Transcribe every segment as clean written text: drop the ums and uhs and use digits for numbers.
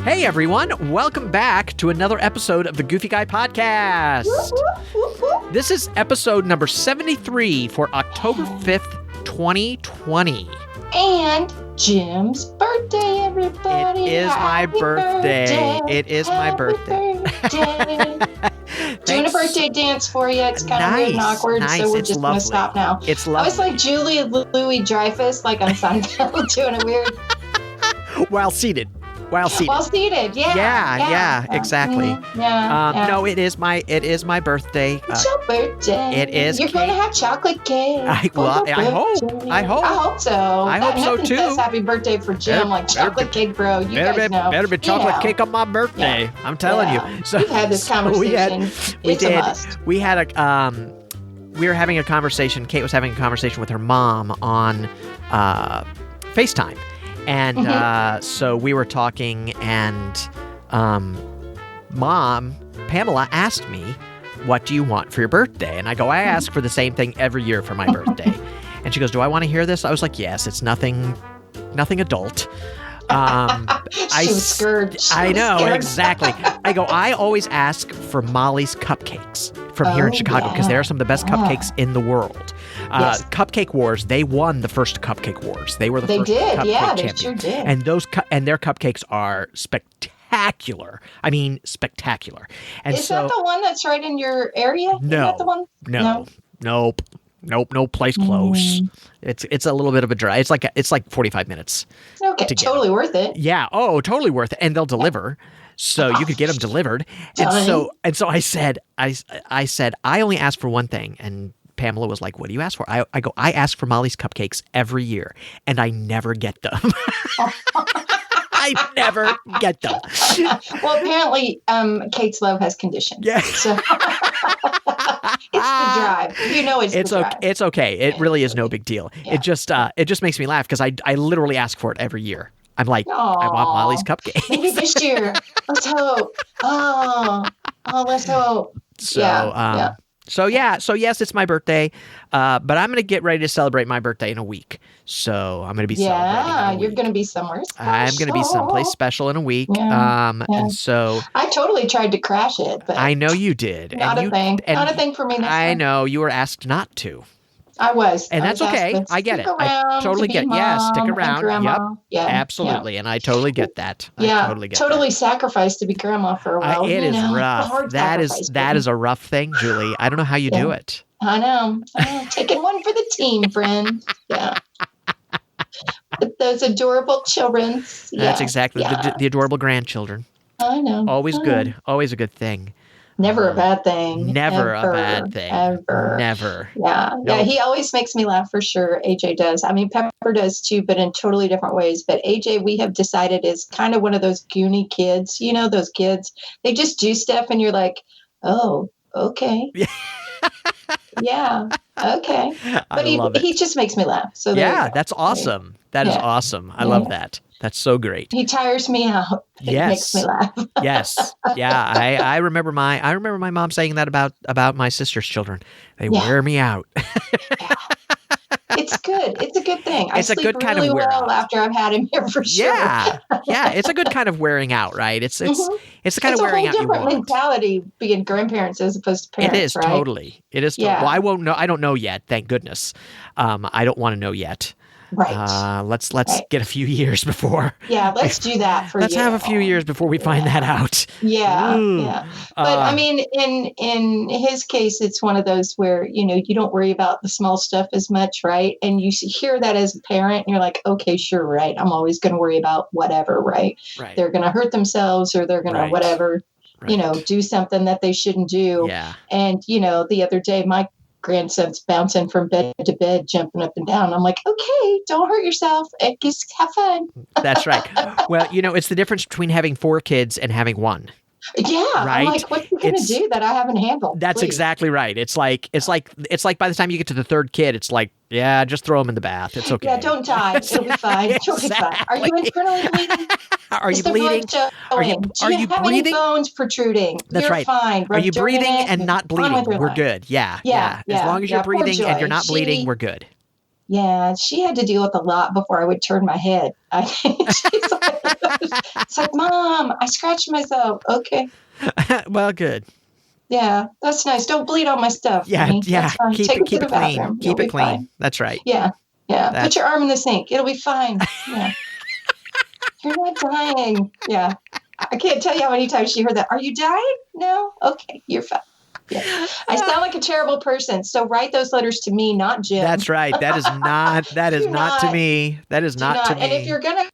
Hey everyone, welcome back to another episode of the Goofy Guy Podcast. This is episode number 73 for October 5th, 2020. And Jim's birthday, everybody. It is my birthday. It is my birthday. Doing a birthday dance for you. It's kind of weird and awkward, so we're just going to stop now. It's lovely. I was like Julie Louis-Dreyfus, like on Seinfeld, doing a weird... While seated, yeah. Yeah, exactly. Mm-hmm. No, it is my birthday. It's your birthday. It is. You're going to have chocolate cake. I hope so. Nothing too. says happy birthday for Jim, like chocolate cake, bro. You guys know. Better be chocolate cake on my birthday. Yeah. I'm telling you. So we've had this conversation. It's a must. We were having a conversation. Kate was having a conversation with her mom on FaceTime. And so we were talking, and Mom, Pamela, asked me, what do you want for your birthday? And I go, I ask for the same thing every year for my birthday. And she goes, do I want to hear this? I was like, yes, it's nothing adult. She was scared. I know, exactly. I go, I always ask for Molly's Cupcakes from here in Chicago because they're some of the best cupcakes in the world. Yes. Cupcake Wars, they won the first Cupcake Wars. They were the first cupcake champion. They sure did. And their cupcakes are spectacular. I mean, spectacular. And Is that the one that's right in your area? No. Is that the one? Nope. No place close. It's a little bit of a drive. It's like 45 minutes. Okay, totally worth it. Yeah. Oh, totally worth it. And they'll deliver. So you could get them delivered. And so I said, I only ask for one thing. And Pamela was like, what do you ask for? I go, I ask for Molly's Cupcakes every year, and I never get them. I never get them. Well, apparently, Kate's love has conditions. Yeah. So it's the drive. You know, it's the drive. It's okay. It really is no big deal. Yeah. It just makes me laugh because I literally ask for it every year. I'm like, I want Molly's Cupcakes. Maybe this year. Let's hope. Let's hope. So yes, it's my birthday, but I'm going to get ready to celebrate my birthday in a week. So I'm going to be celebrating. Yeah, you're going to be somewhere special. I'm going to be someplace special in a week. And so I totally tried to crash it, but I know you did. Not a thing for me. I know you were asked not to. I was. And that's okay. I get it. I totally get it. Yeah, stick around. Yep. Yeah. Absolutely. Yeah. And I totally get that. Yeah. I totally get that. Sacrificed to be grandma for a while. It is rough. That is a rough thing, Julie. I don't know how you do it. I know. Taking one for the team, friend. Yeah. With those adorable children. Yeah. That's exactly the adorable grandchildren. I know. Always good. Always a good thing. Never a bad thing. Never a bad thing. Ever. Never. Yeah. Nope. Yeah. He always makes me laugh for sure. AJ does. I mean, Pepper does too, but in totally different ways. But AJ, we have decided, is kind of one of those goony kids. You know, those kids, they just do stuff and you're like, oh, okay. Yeah. Okay. But he just makes me laugh. So that's awesome. That is awesome. I love that. That's so great. He tires me out. Yes. It makes me laugh. Yes. Yeah. I remember my mom saying that about my sister's children. They wear me out. It's good. It's a good thing. I sleep a good kind really of wear well out. after I've had him here for sure. Yeah. Yeah. It's a good kind of wearing out, right? It's the kind of wearing out you want. It's a whole different mentality being grandparents as opposed to parents. It is, right? totally. It is. Yeah. Well, I won't know. I don't know yet. Thank goodness. I don't want to know yet. Right. Let's get a few years before. Yeah, let's do that for Let's have a few years before we find that out. Yeah. Yeah. But I mean, in his case, it's one of those where, you don't worry about the small stuff as much, right? And you hear that as a parent and you're like, okay, sure, right. I'm always going to worry about whatever, right? They're going to hurt themselves or they're going to whatever, do something that they shouldn't do. Yeah. And, the other day, my grandson's bouncing from bed to bed, jumping up and down. I'm like, okay, don't hurt yourself. Just have fun. That's right. Well, it's the difference between having 4 kids and having 1. Yeah. Right? I'm like, what are you going to do that I haven't handled? That's exactly right. It's like by the time you get to the 3rd kid, it's like, yeah, just throw them in the bath. It's okay. Yeah, don't die. You'll be fine. You'll be fine. Are you internally bleeding? Are you bleeding? Are you have breathing? Any bones protruding? That's You're right. fine. Are you breathing and not bleeding? We're good. Yeah. As long as you're breathing and you're not bleeding, we're good. Yeah, she had to deal with a lot before I would turn my head. She's like, it's like, Mom, I scratched myself. Okay. Well, good. Yeah, that's nice. Don't bleed on my stuff, Yeah, honey. yeah. That's fine. Keep Take it it to the clean. bathroom. Keep You'll it be clean. fine. That's right. Yeah, yeah. That's Put your arm in the sink. It'll be fine. Yeah. You're not dying. Yeah. I can't tell you how many times she heard that. Are you dying? No? Okay, you're fine. Yeah. I sound like a terrible person. So write those letters to me, not Jim. That's right. That is not to me. That is not to me. And if you're going to,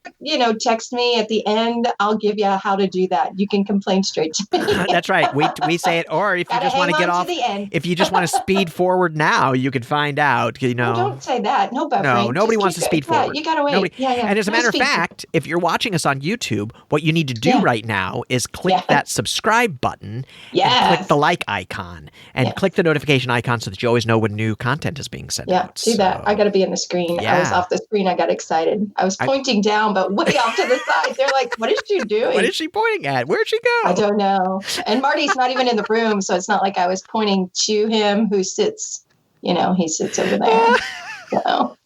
text me at the end, I'll give you how to do that. You can complain straight to me. That's right. We say it. Or if you just want to get off, if you just want to speed forward now, you can find out, No, don't say that. No buffering. No, nobody wants to speed forward. You got to wait. Nobody. Yeah. And as a matter of fact, if you're watching us on YouTube, what you need to do right now is click that subscribe button and click the like icon and click the notification icon so that you always know when new content is being sent out. Do that. I got to be in the screen. I was off the screen. I got excited. I was pointing down, but way off to the side. They're like, what is she doing? What is she pointing at? Where'd she go? I don't know. And Marty's not even in the room, so it's not like I was pointing to him who sits, he sits over there. So.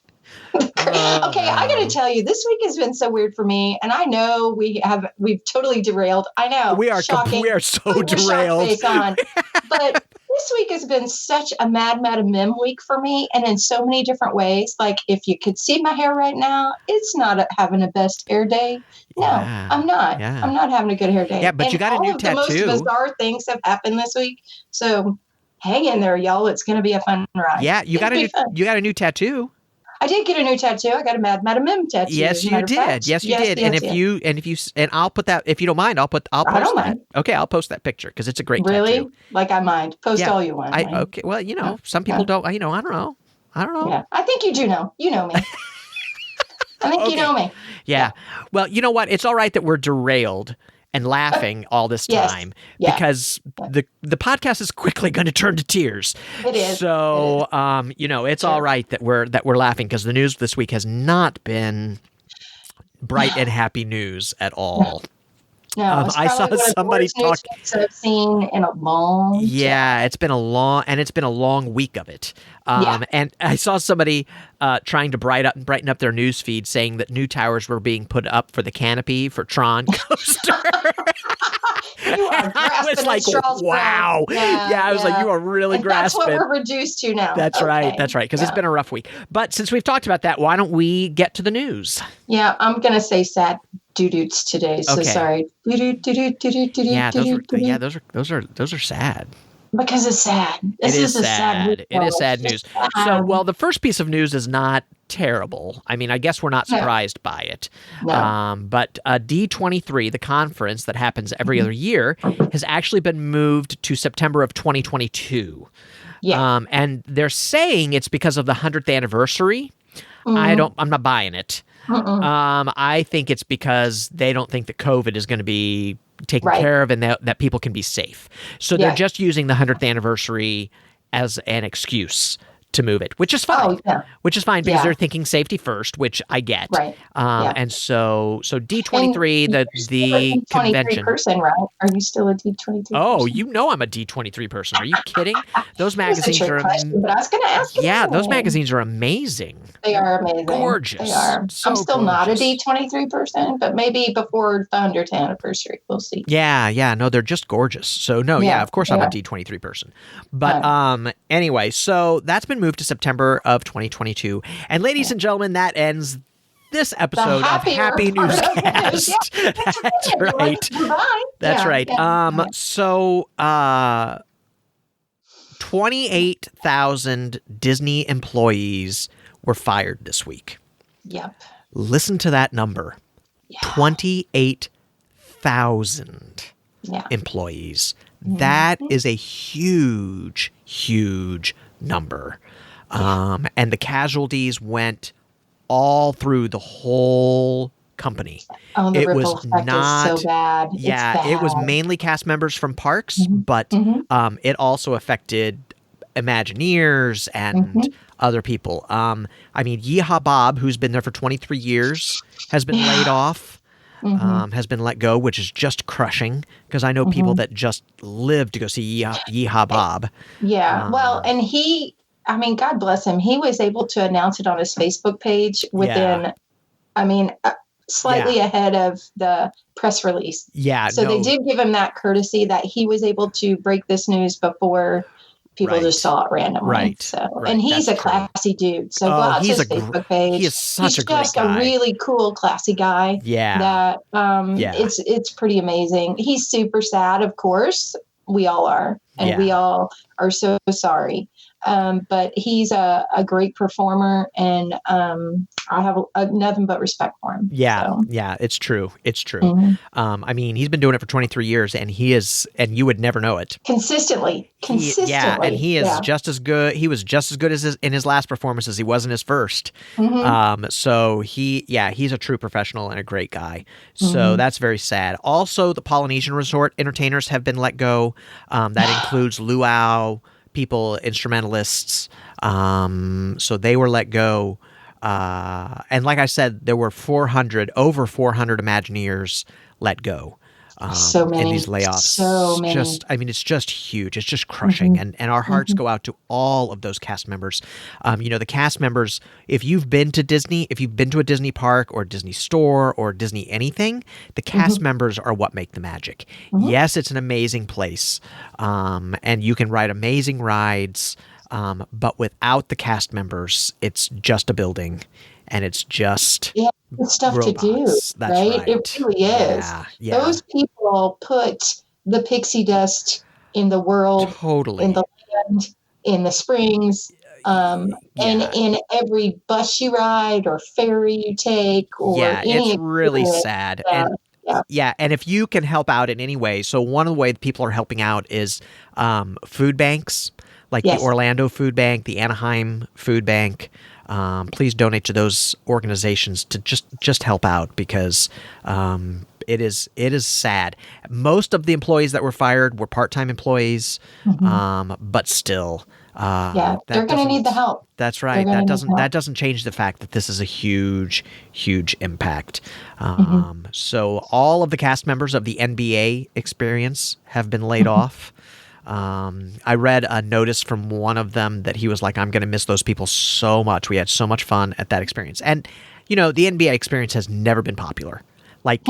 Okay, I got to tell you, this week has been so weird for me, and I know we've totally derailed. I know we are shocking. We are so derailed. Face on. But this week has been such a mad mem week for me, and in so many different ways. Like if you could see my hair right now, it's not having a best hair day. No, I'm not. Yeah. I'm not having a good hair day. Yeah, but and you got a new tattoo. All of the most bizarre things have happened this week, so hang in there, y'all. It's going to be a fun ride. Yeah, you got a new tattoo. I did get a new tattoo. I got a Mad Mem tattoo. Yes, you did. Yes, you did. And I'll put that. If you don't mind, I'll post I don't mind. Okay, I'll post that picture because it's a great really? tattoo. Like I mind. Post all you want. Okay. Well, some people don't. I don't know. Yeah, I think you do know. You know me. I think you know me. Yeah. Well, you know what? It's all right that we're derailed and laughing all this time because the podcast is quickly going to turn to tears. It is. So, it's all right that we're laughing because the news this week has not been bright and happy news at all. No, I saw somebody talk. I've seen in a long time. Yeah, it's been a long week of it. And I saw somebody trying to brighten up their news feed, saying that new towers were being put up for the canopy for Tron coaster. I was like, wow. Yeah, I was like, you are really grasping. That's what we're reduced to now. That's right. That's right. Because it's been a rough week. But since we've talked about that, why don't we get to the news? Yeah, I'm gonna say sad doo-doots today. So sorry. Yeah, those are sad. Because it's sad. This is sad. It is sad news. So, well, the first piece of news is not terrible. I mean, I guess we're not surprised by it. No. But D23, the conference that happens every other year, has actually been moved to September of 2022. Yeah. And they're saying it's because of the 100th anniversary. I'm not buying it. I think it's because they don't think that COVID is going to be taken care of and that people can be safe. So they're just using the 100th anniversary as an excuse to move it, which is fine. Which is fine because they're thinking safety first, which I get. Right. And so D23, the convention. Person, right? Are you still a D23? Oh, I'm a D23 person. Are you kidding? Those magazines are. But I was going to ask you. Yeah, those magazines are amazing. They are amazing. Gorgeous. They are. So I'm still gorgeous. not a D23 person, but maybe before the 100th anniversary, we'll see. Yeah. No, they're just gorgeous. So no, of course I'm a D23 person. But anyway, so that's been moved to September of 2022. And ladies and gentlemen, that ends this episode of Happy Newscast. That's right. That's right. So 28,000 Disney employees were fired this week. Yep. Listen to that number. 28,000 employees. That is a huge, huge number. And the casualties went all through the whole company. Oh, the ripple effect is so bad. Yeah, it was mainly cast members from parks, but it also affected Imagineers and other people. I mean, Yeehaw Bob, who's been there for 23 years, has been laid off, has been let go, which is just crushing because I know people that just live to go see Yeehaw Bob. Yeah, well, and he I mean, God bless him. He was able to announce it on his Facebook page within, I mean, slightly ahead of the press release. Yeah, so they did give him that courtesy that he was able to break this news before people just saw it randomly. Right. So, and he's a classy dude. So go out to his Facebook page. He is such a great guy. He's just a really cool, classy guy. Yeah. That it's pretty amazing. He's super sad, of course. We all are, and we all are so sorry. But he's a great performer, and I have nothing but respect for him. Yeah, so. Yeah, it's true. It's true. Mm-hmm. I mean, he's been doing it for 23 years, and you would never know it. Consistently. And he is just as good. He was just as good as in his last performance as he was in his first. Mm-hmm. So he's a true professional and a great guy. So that's very sad. Also, the Polynesian resort entertainers have been let go. That includes luau people, instrumentalists. So they were let go. And like I said, there were over 400 Imagineers let go. So many. In these layoffs. So many. It's just huge. It's just crushing. And our hearts go out to all of those cast members. The cast members, if you've been to Disney, if you've been to a Disney park or Disney store or Disney anything, the cast members are what make the magic. Yes, it's an amazing place. And you can ride amazing rides. But without the cast members, it's just a building. And it's just stuff robots. To do, That's right? It really is. Yeah. Those people put the pixie dust in the world, totally, in the land, in the springs, and in every bus you ride or ferry you take. Or it's really sad. And and if you can help out in any way, so one of the ways people are helping out is food banks, like the Orlando Food Bank, the Anaheim Food Bank. Please donate to those organizations to just help out, because it is sad. Most of the employees that were fired were part-time employees, but still, they're going to need the help. That's right. That doesn't change the fact that this is a huge impact. So all of the cast members of the NBA experience have been laid off. I read a notice from one of them that he was like, I'm going to miss those people so much. We had so much fun at that experience. And, the NBA experience has never been popular. Like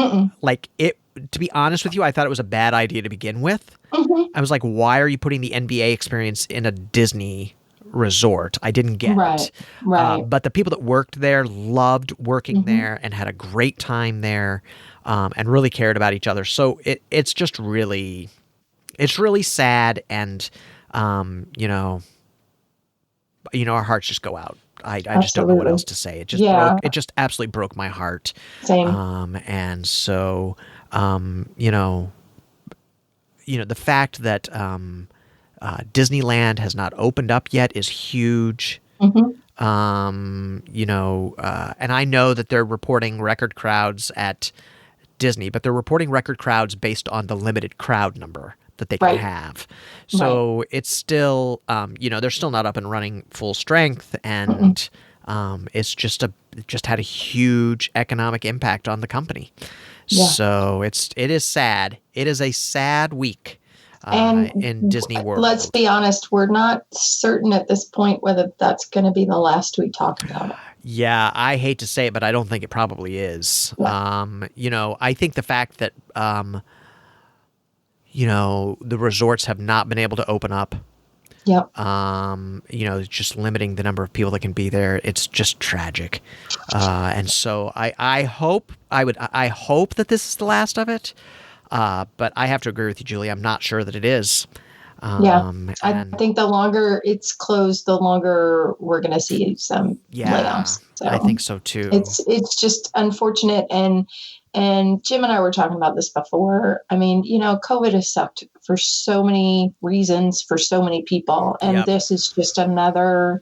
it, to be honest with you, I thought it was a bad idea to begin with. I was like, why are you putting the NBA experience in a Disney resort? I didn't get it. Right. But the people that worked there loved working there and had a great time there, and really cared about each other. So it's just really... It's really sad, and our hearts just go out. I just don't know what else to say. It just absolutely broke my heart. Same. And so the fact that Disneyland has not opened up yet is huge. And I know that they're reporting record crowds at Disney, but they're reporting record crowds based on the limited crowd number that they can have. So it's still, they're still not up and running full strength, and it's just had a huge economic impact on the company. So it is sad. It is a sad week in Disney World. Let's be honest, we're not certain at this point whether that's going to be the last we talk about it. Yeah, I hate to say it, but I don't think it probably is. I think the fact that the resorts have not been able to open up. Yep. Just limiting the number of people that can be there. It's just tragic. And so I hope that this is the last of it. But I have to agree with you, Julie. I'm not sure that it is. I think the longer it's closed, the longer we're going to see some layoffs. So I think so too. It's just unfortunate, and Jim and I were talking about this before. I mean, COVID has sucked for so many reasons for so many people, and this is just another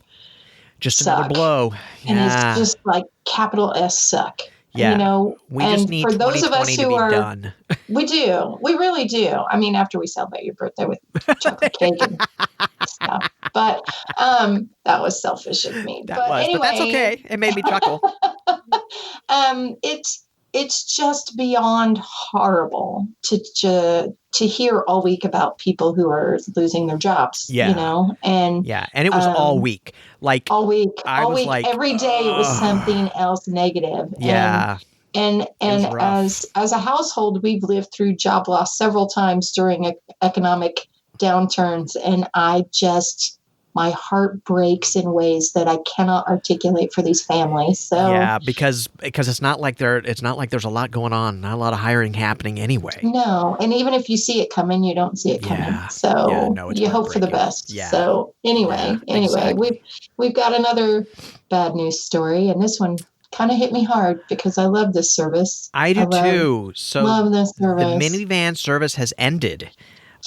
blow. And it's just like capital S suck. Yeah. We just need for those of us who are done. We really do. I mean, after we celebrate your birthday with chocolate cake and stuff. But that was selfish of me. Anyway, but that's okay. It made me chuckle. it's just beyond horrible to hear all week about people who are losing their jobs, Yeah. and Yeah. And it was all week. Like, I all was week, like, every day it was something else negative. yeah, it was And rough. as a household, we've lived through job loss several times during economic downturns, and my heart breaks in ways that I cannot articulate for these families. So Yeah, because it's not like there's a lot going on, not a lot of hiring happening anyway. no, and even if you see it coming, you don't see it coming. Yeah. Yeah, So no, it's you hope for the heartbreaking. best. Yeah. So Yeah, anyway, exactly. we've got another bad news story, and this one kind of hit me hard because I love this service. I I do too. So love this the service. minivan service has ended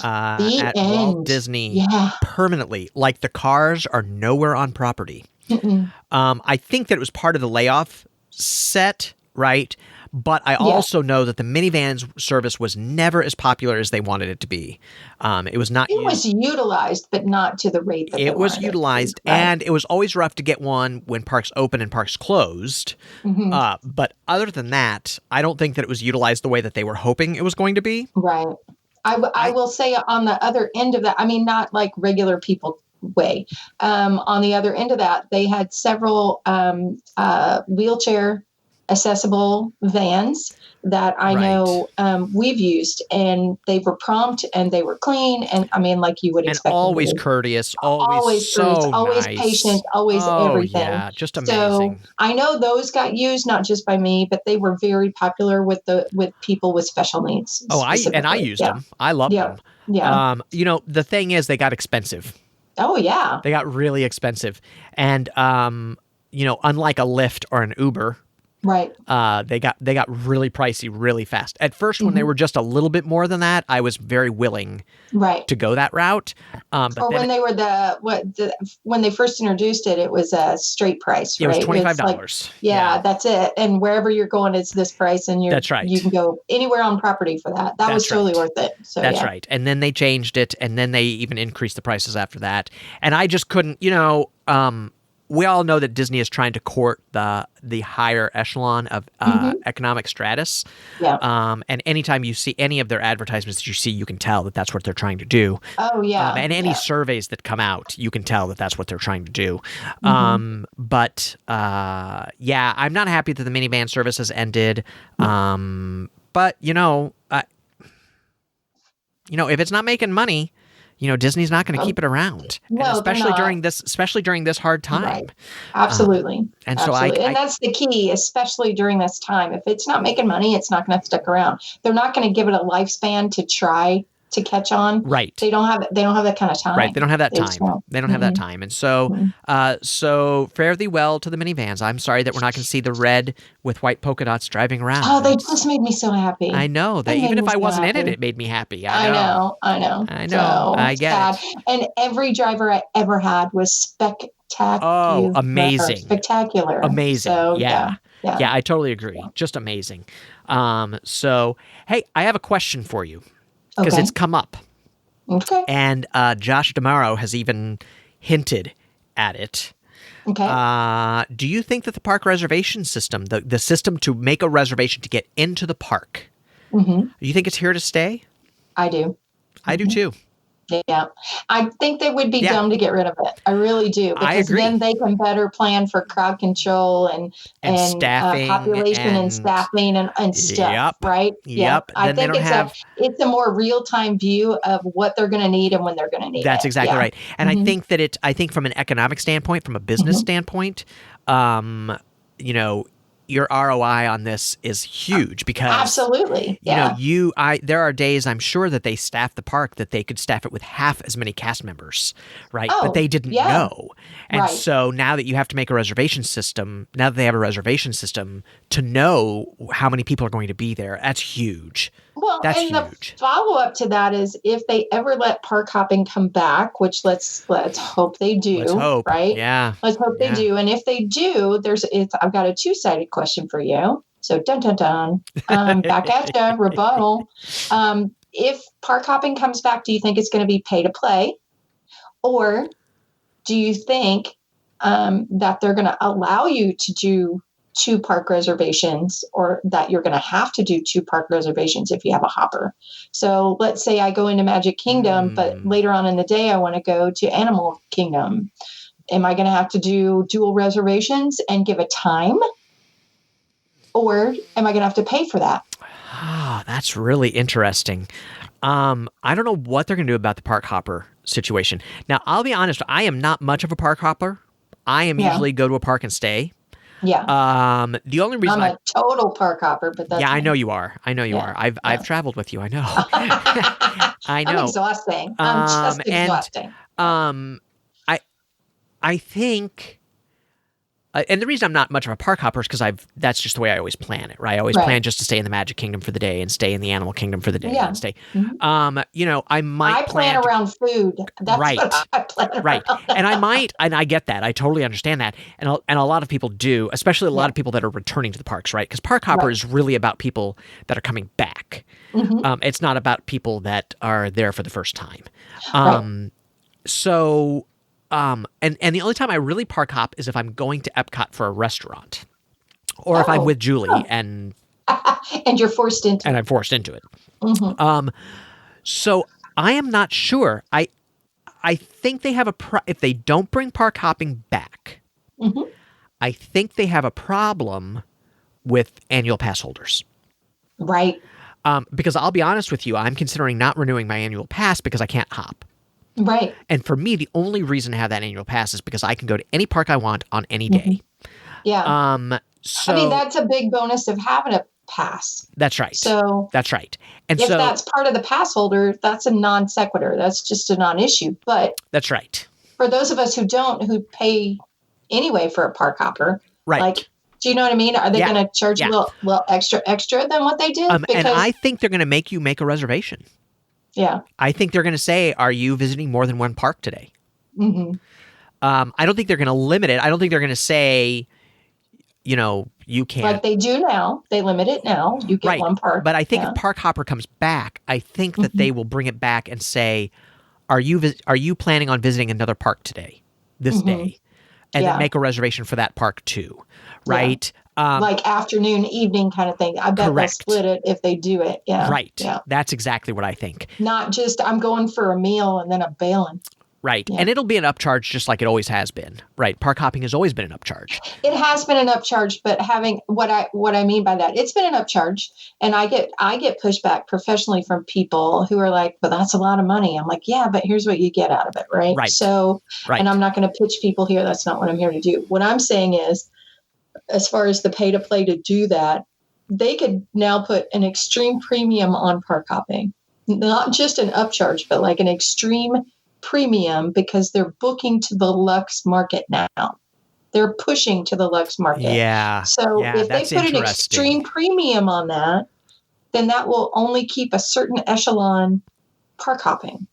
The at Walt end. Disney Yeah. permanently. Like, the cars are nowhere on property. Mm-mm. I think that it was part of the layoff set, right? But I Yeah. also know that the minivans service was never as popular as they wanted it to be. It was not It was used. utilized, but not to the rate that they It was wanted it to be. utilized, Right. and it was always rough to get one when parks open and parks closed. Hmm. But other than that, I don't think that it was utilized the way that they were hoping it was going to be. Right. I will say on the other end of that, I mean, not like regular people way. On the other end of that, they had several wheelchair accessible vans that I Right. know we've used, and they were prompt and they were clean. And I mean, like you would And expect them to always be. courteous, always Courteous, so always nice. patient, always Oh, everything. yeah, just So amazing. I know those got used not just by me, but they were very popular with people with special needs. Oh, I Specifically. used Yeah. them. I loved Yeah. them. Yeah. The thing is, they got expensive. Oh yeah. They got really expensive, and unlike a Lyft or an Uber, Right. they got really pricey really fast. At first, when they Mhm. were just a little bit more than that, I was very willing Right. to go that route. But Or then when they were when they first introduced it, it was a straight price, it was right? It's like, $25. yeah, that's it. And wherever you're going, it's this price, and That's right. you can go anywhere on property for that. That was That's totally right. worth it. So That's yeah. right. And then they changed it, and then they even increased the prices after that. And I just couldn't, we all know that Disney is trying to court the higher echelon of economic stratus. Yeah. And anytime you see any of their advertisements that you see, you can tell that that's what they're trying to do. Oh yeah. And any Yeah. surveys that come out, you can tell that that's what they're trying to do. Yeah, I'm not happy that the minivan service has ended. But if it's not making money, Disney's not going to keep it around. No, And they're especially during this hard time. Right. Absolutely. And so Absolutely. And that's the key, especially during this time. If it's not making money, it's not going to stick around. They're not going to give it a lifespan to try to catch on. Right. They don't have that kind of time. Right. They don't have that They just time. won't. They don't have that time. And so fare thee well to the minivans. I'm sorry that we're not going to see the red with white polka dots driving around. Oh, they just made me so happy. I know. They Even made if me I so wasn't in it, happy. it made me happy. I know. So I get sad. it. And every driver I ever had was spectacular. Oh, amazing. Spectacular. Amazing. So, Yeah. Yeah. Yeah, I totally agree. Just amazing. So, hey, I have a question for you because Okay. it's come up. Okay. And Josh D'Amaro has even hinted at it. Okay. Do you think that the park reservation system, the system to make a reservation to get into the park, Mm-hmm. do you think it's here to stay? I do. I do too. Yeah. I think they would be Yeah. dumb to get rid of it. I really do. I Because agree. then they can better plan for crowd control and staffing population and and- staffing and stuff. Yep. Right? Yeah. Yep. I Then they think don't it's a more real time view of what they're going to need and when they're going to need That's it. exactly Yeah. right. And Mhm. I think from an economic standpoint, from a business Mhm. standpoint, your ROI on this is huge because Absolutely. Yeah. there are days I'm sure that they staff the park that they could staff it with half as many cast members, right? Oh, but they didn't yeah. know. And Right. so now that you have to make a reservation system, now that they have a reservation system to know how many people are going to be there, that's huge. Well, That's and huge. the follow up to that is if they ever let park hopping come back, which let's hope they do. Let's hope. Right? Yeah. Let's hope Yeah. they do. And if they do, I've got a two-sided question for you. So dun dun dun. Back at you, rebuttal. If park hopping comes back, do you think it's going to be pay to play, or do you think that they're going to allow you to do two park reservations, or that you're going to have to do two park reservations if you have a hopper. So let's say I go into Magic Kingdom, but later on in the day, I want to go to Animal Kingdom. Am I going to have to do dual reservations and give a time? Or am I going to have to pay for that? Ah, that's really interesting. I don't know what they're going to do about the park hopper situation. Now, I'll be honest, I am not much of a park hopper. I am usually go to a park and stay. Yeah. The only reason I'm a total park hopper, but that's I know you are. I know you are. I've traveled with you. I know. I know. I'm exhausting. I'm just exhausting. I think, and the reason I'm not much of a park hopper is because that's just the way I always plan it, right? I always plan just to stay in the Magic Kingdom for the day and stay in the Animal Kingdom for the day and stay. I might plan around food. That's what I plan around. Right. And I get that. I totally understand that. And a lot of people do, especially a lot of people that are returning to the parks, right? Because park hopper is really about people that are coming back. It's not about people that are there for the first time. So, and the only time I really park hop is if I'm going to Epcot for a restaurant, or if I'm with Julie and you're forced into and I'm forced into it. So I am not sure. I think they have if they don't bring park hopping back, I think they have a problem with annual pass holders. Right. Because I'll be honest with you, I'm considering not renewing my annual pass because I can't hop. Right. And for me, the only reason to have that annual pass is because I can go to any park I want on any day. Yeah. So I mean, that's a big bonus of having a pass. That's right. So that's right. And if that's part of the pass holder, that's a non sequitur. That's just a non-issue. But that's right. For those of us who don't, pay anyway for a park hopper, right? Like, do you know what I mean? Are they going to charge a little extra than what they did? And I think they're going to make you make a reservation. Yeah. I think they're going to say, "Are you visiting more than one park today?" I don't think they're going to limit it. I don't think they're going to say, you can't. Like they do now. They limit it now. You get one park. But I think if Park Hopper comes back, I think that they will bring it back and say, "Are you planning on visiting another park today, this day?" And then make a reservation for that park too, right? Like afternoon, evening kind of thing. I bet they'll split it if they do it. Yeah. Right. Yeah. That's exactly what I think. Not just I'm going for a meal and then I'm bailing. Right. Yeah. And it'll be an upcharge just like it always has been. Right. Park hopping has always been an upcharge. It has been an upcharge, but having what I mean by that, it's been an upcharge. And I get pushback professionally from people who are like, but that's a lot of money. I'm like, yeah, but here's what you get out of it. Right. Right. So, and I'm not going to pitch people here. That's not what I'm here to do. What I'm saying is, as far as the pay to play to do that, they could now put an extreme premium on park hopping, not just an upcharge, but like an extreme premium because they're booking to the Lux market now. They're pushing to the Lux market. Yeah. So if they put an extreme premium on that, then that will only keep a certain echelon park hopping.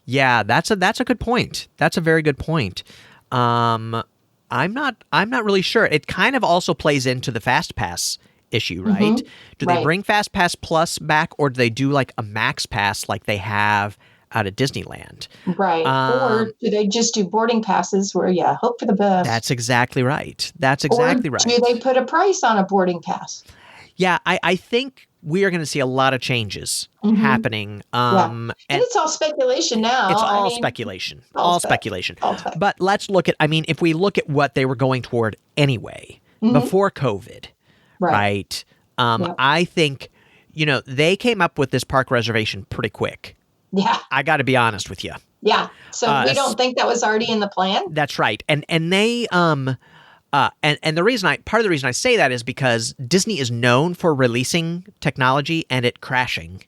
Yeah, that's a good point. That's a very good point. I'm not really sure. It kind of also plays into the Fast Pass issue, right? Do they bring Fast Pass Plus back, or do they do like a Max Pass like they have out at Disneyland? Right. Or do they just do boarding passes where hope for the best? That's exactly right. That's exactly right. Do they put a price on a boarding pass? Yeah, I think we are going to see a lot of changes happening. And it's all speculation now. It's all speculation. All speculation. But let's look at, if we look at what they were going toward anyway, before COVID, right? I think, they came up with this park reservation pretty quick. Yeah. I got to be honest with you. Yeah. So we don't think that was already in the plan? That's right. And they, and part of the reason I say that is because Disney is known for releasing technology and it crashing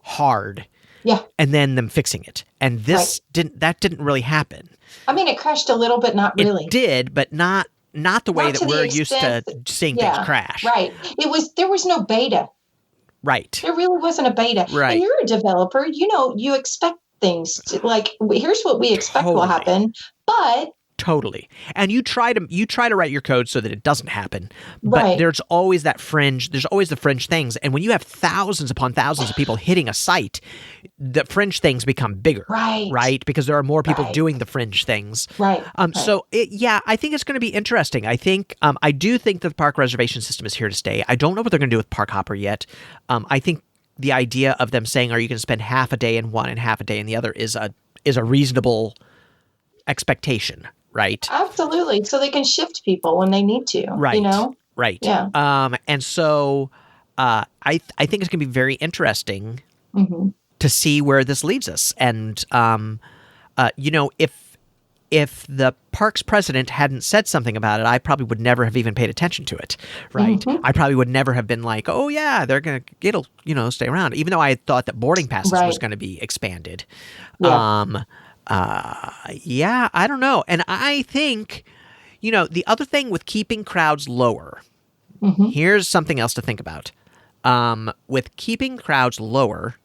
hard. Yeah. And then them fixing it. And this didn't really happen. It crashed a little, but not really. It did, but not the way that we're used to seeing things crash. Right. There was no beta. Right. There really wasn't a beta. Right. And you're a developer, you expect things to, like, here's what we expect will happen, but Totally. And you try to write your code so that it doesn't happen. But Right. there's always that fringe. There's always the fringe things. And when you have thousands upon thousands of people hitting a site, the fringe things become bigger. Right. Right? Because there are more people Right. doing the fringe things. Right. So I think it's going to be interesting. I do think that the park reservation system is here to stay. I don't know what they're going to do with Park Hopper yet. I think the idea of them saying, "Are you going to spend half a day in one and half a day in the other?" is a reasonable expectation. Right. Absolutely. So they can shift people when they need to. Right. You know? Right. Yeah. And so I think it's going to be very interesting Mm-hmm. to see where this leads us. And if the park's president hadn't said something about it, I probably would never have even paid attention to it. Right. Mm-hmm. I probably would never have been like, oh yeah, it'll stay around, even though I had thought that boarding passes was going to be expanded. Yeah. I don't know. And I think, the other thing with keeping crowds lower, here's something else to think about. With keeping crowds lower,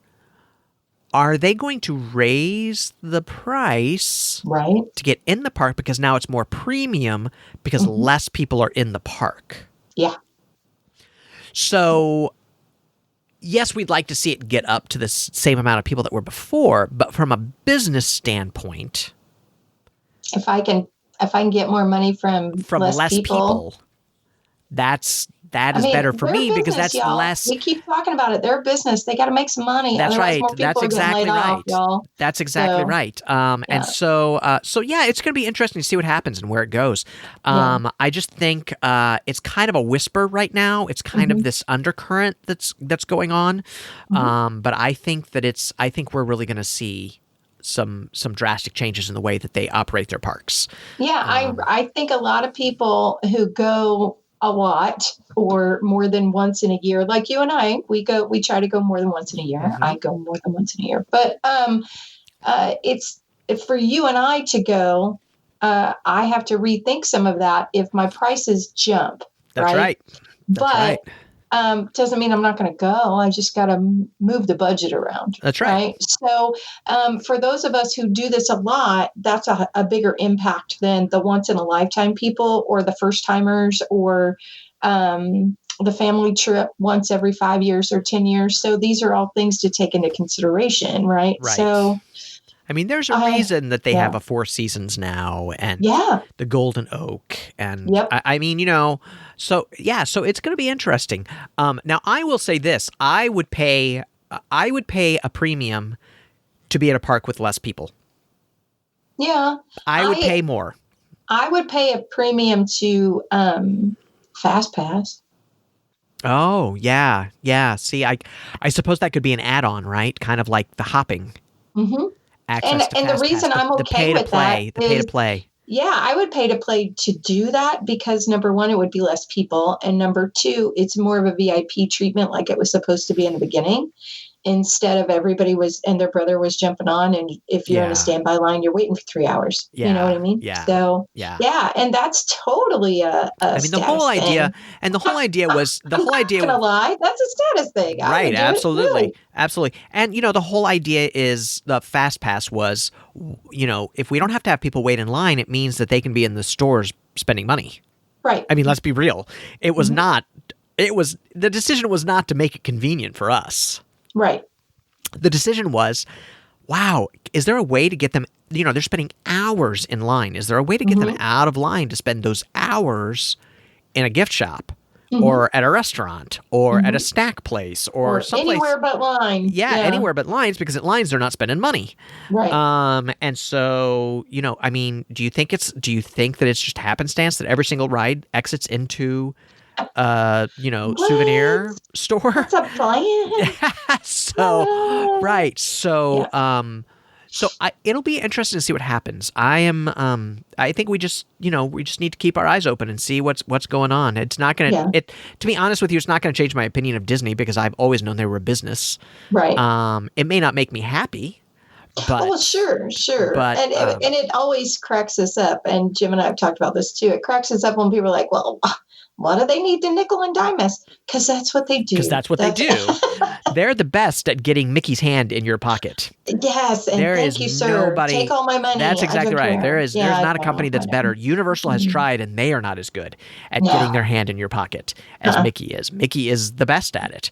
are they going to raise the price to get in the park because now it's more premium because less people are in the park? Yeah. So yes, we'd like to see it get up to the same amount of people that were before, but from a business standpoint, if I can get more money from less people, that is better for me because that's less. We keep talking about it. They're a business. They got to make some money. That's Otherwise right. More people That's are exactly getting laid right. off, y'all. That's exactly right. And so it's going to be interesting to see what happens and where it goes. I just think it's kind of a whisper right now. It's kind of this undercurrent that's going on. But I think we're really going to see some drastic changes in the way that they operate their parks. Yeah, I think a lot of people who go a lot or more than once in a year, like you and I, we try to go more than once in a year. I go more than once in a year, but it's for you and I to go. I have to rethink some of that if my prices jump. That's right. But doesn't mean I'm not going to go. I just got to move the budget around. That's right. So for those of us who do this a lot, that's a bigger impact than the once in a lifetime people or the first timers or the family trip once every 5 years or 10 years. So these are all things to take into consideration, right? So I mean, there's a reason that they have a Four Seasons now and the Golden Oak. And I mean, so it's going to be interesting. Now, I will say this. I would pay a premium to be at a park with less people. Yeah. I would pay more. I would pay a premium to Fast Pass. Oh, yeah. Yeah. See, I suppose that could be an add-on, right? Kind of like the hopping. Mm-hmm. Access to and the reason I'm okay with that, the pay to play. Yeah, I would pay to play to do that because number one, it would be less people, and number two, it's more of a VIP treatment like it was supposed to be in the beginning. Instead of everybody and their brother was jumping on, and if you're in a standby line, you're waiting for 3 hours. Yeah. You know what I mean? Yeah. So and that's totally a I mean, the whole idea, thing. And the whole idea was I'm not gonna lie, that's a status thing. Right? Absolutely. And the whole idea is the Fast Pass was, if we don't have to have people wait in line, it means that they can be in the stores spending money. Right. I mean, let's be real. It was not. The decision was not to make it convenient for us. Right. The decision was, wow, is there a way to get them, they're spending hours in line. Is there a way to get them out of line to spend those hours in a gift shop or at a restaurant or at a snack place or someplace? Anywhere but line. Yeah, anywhere but lines, because at lines they're not spending money. Right. And so, I mean, do you think that it's just happenstance that every single ride exits into souvenir store? That's a plan. So it'll be interesting to see what happens. I think we just need to keep our eyes open and see what's going on. It's not going to, to be honest with you, it's not going to change my opinion of Disney because I've always known they were a business. Right. It may not make me happy, but sure. But, and it always cracks us up. And Jim and I have talked about this too. It cracks us up when people are like, well, what do they need to nickel and dime us? Because that's what they do. Because that's what they do. They're the best at getting Mickey's hand in your pocket. Yes, and thank you, sir. Take all my money. That's exactly right. There's not a company that's better. Universal has tried, and they are not as good at getting their hand in your pocket as Mickey is. Mickey is the best at it.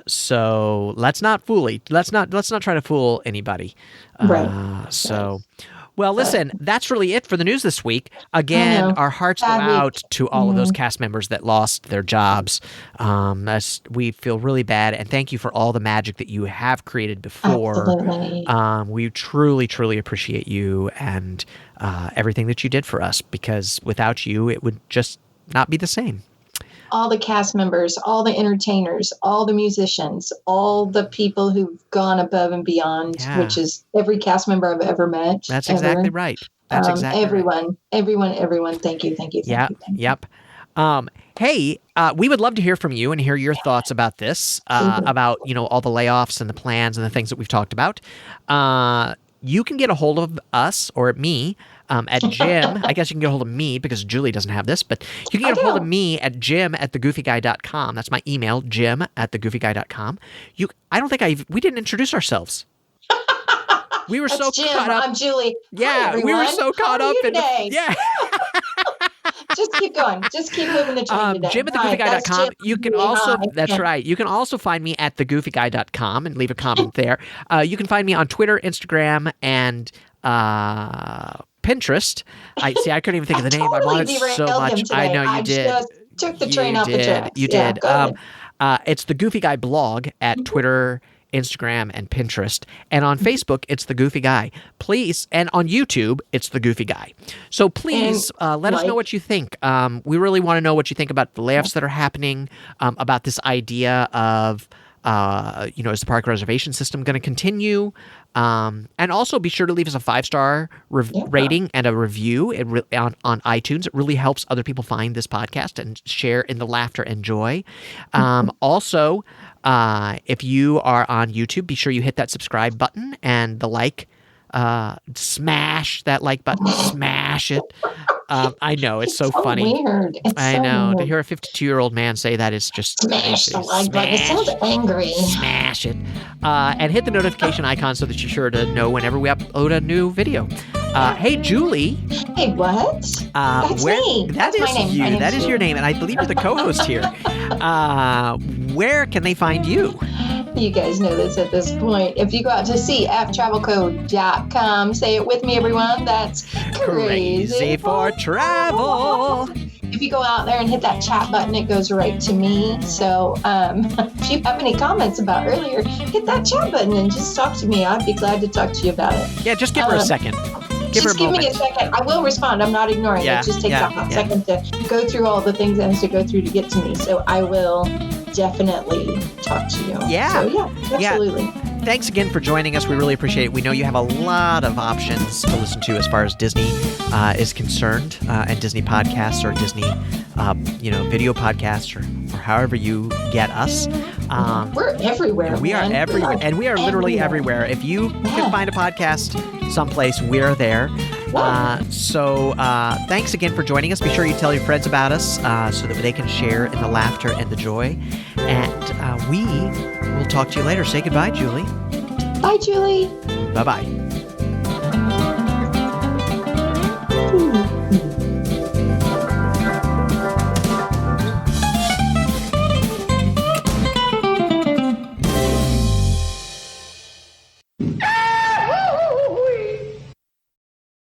So let's not try to fool anybody. Well, listen, that's really it for the news this week. Again, our hearts go out to all of those cast members that lost their jobs. We feel really bad, and thank you for all the magic that you have created before. Absolutely. We truly, truly appreciate you and everything that you did for us, because without you, it would just not be the same. All the cast members, all the entertainers, all the musicians, all the people who've gone above and beyond, which is every cast member I've ever met. That's exactly right. That's exactly everyone, right. Everyone. Thank you. Yep. Hey, we would love to hear from you and hear your thoughts about this, about, all the layoffs and the plans and the things that we've talked about. You can get a hold of us or me at Jim. I guess you can get a hold of me because Julie doesn't have this, but you can get a hold of me at jim@thegoofyguy.com. That's my email, jim@thegoofyguy.com. I don't think we didn't introduce ourselves. We were so Jim. caught up. I'm Julie. Yeah, Hi, we were so caught up in yeah. Just keep going. Just keep moving the train today. Jim@thegoofyguy.com. You can also, that's right. You can also find me at thegoofyguy.com and leave a comment there. You can find me on Twitter, Instagram, and Pinterest. I couldn't even think of the name. Totally I wanted so much. I know you did. I just took the train off the tracks. You did. It's the Goofy Guy blog at Twitter, Instagram, and Pinterest. And on Facebook, it's The Goofy Guy. Please, and on YouTube, it's The Goofy Guy. So please let us know what you think. We really want to know what you think about the layoffs that are happening, about this idea of, is the park reservation system going to continue? And also be sure to leave us a 5-star rating and a review on iTunes. It really helps other people find this podcast and share in the laughter and joy. Also, if you are on YouTube, be sure you hit that subscribe button and the smash that like button, smash it. I know, it's so funny. Weird. I know. To hear a 52-year-old man say that is just smash the like button. It sounds angry. Smash it. And hit the notification icon so that you're sure to know whenever we upload a new video. Hey, Julie. Hey, what? That's me. That's my name. You. That is your name, and I believe you're the co-host here. Where can they find you? You guys know this at this point. If you go out to cftravelcode.com, say it with me, everyone. That's crazy for travel. If you go out there and hit that chat button, it goes right to me. So if you have any comments about earlier, hit that chat button and just talk to me. I'd be glad to talk to you about it. Yeah, just give her a second. Give me a second. I will respond. I'm not ignoring it. It just takes a hot second to go through all the things it has to go through to get to me. So I will definitely talk to you. Yeah. So, absolutely. Yeah. Thanks again for joining us. We really appreciate it. We know you have a lot of options to listen to as far as Disney is concerned, and Disney podcasts or Disney, video podcasts or however you get us. We're everywhere. We are everywhere, and we are literally everywhere. If you can find a podcast someplace, we're there. So thanks again for joining us. Be sure you tell your friends about us so that they can share in the laughter and the joy. And we will talk to you later. Say goodbye, Julie. Bye, Julie. Bye-bye.